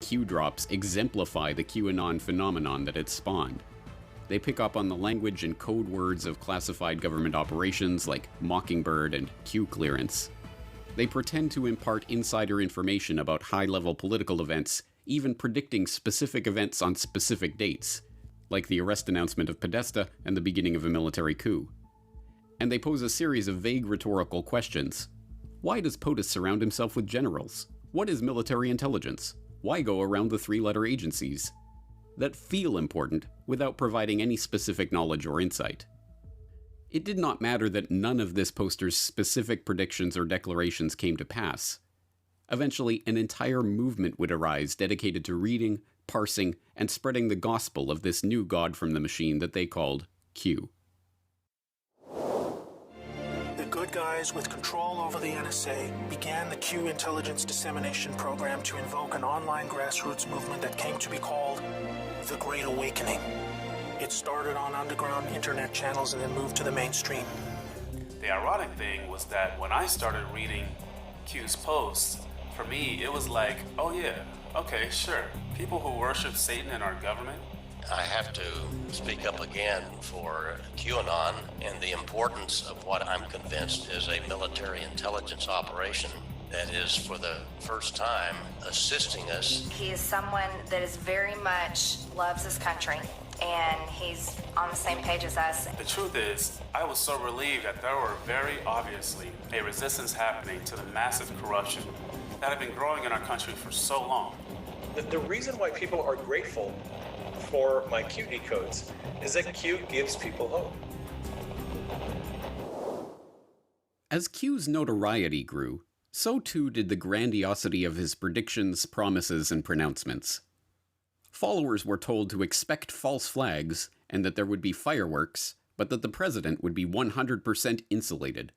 Q drops exemplify the QAnon phenomenon that it spawned. They pick up on the language and code words of classified government operations like Mockingbird and Q clearance. They pretend to impart insider information about high-level political events, even predicting specific events on specific dates, like the arrest announcement of Podesta and the beginning of a military coup. And they pose a series of vague rhetorical questions. Why does POTUS surround himself with generals? What is military intelligence? Why go around the three-letter agencies? That feel important without providing any specific knowledge or insight. It did not matter that none of this poster's specific predictions or declarations came to pass. Eventually, an entire movement would arise dedicated to reading, parsing, and spreading the gospel of this new god from the machine that they called Q. Good guys with control over the NSA began the Q intelligence dissemination program to invoke an online grassroots movement that came to be called the Great Awakening. It started on underground internet channels and then moved to the mainstream. The ironic thing was that when I started reading Q's posts, for me it was like, oh yeah, okay, sure. People who worship Satan in our government. I have to speak up again for QAnon and the importance of what I'm convinced is a military intelligence operation that is, for the first time, assisting us. He is someone that is very much loves his country, and he's on the same page as us. The truth is, I was so relieved that there were very obviously a resistance happening to the massive corruption that had been growing in our country for so long. The reason why people are grateful for my Q decodes is that Q gives people hope. As Q's notoriety grew, so too did the grandiosity of his predictions, promises, and pronouncements. Followers were told to expect false flags and that there would be fireworks, but that the president would be 100% insulated.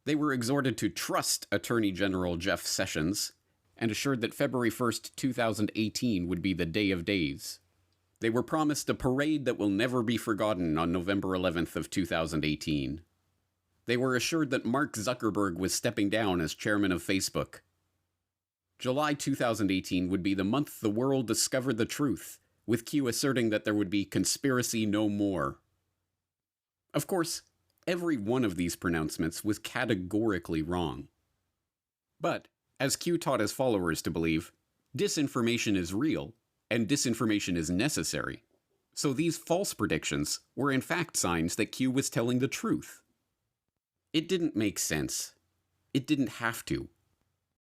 They were exhorted to trust Attorney General Jeff Sessions and assured that February 1st, 2018 would be the day of days. They were promised a parade that will never be forgotten on November 11th of 2018. They were assured that Mark Zuckerberg was stepping down as chairman of Facebook. July 2018 would be the month the world discovered the truth, with Q asserting that there would be conspiracy no more. Of course, every one of these pronouncements was categorically wrong. But, as Q taught his followers to believe, disinformation is real, and disinformation is necessary. So these false predictions were in fact signs that Q was telling the truth. It didn't make sense. It didn't have to.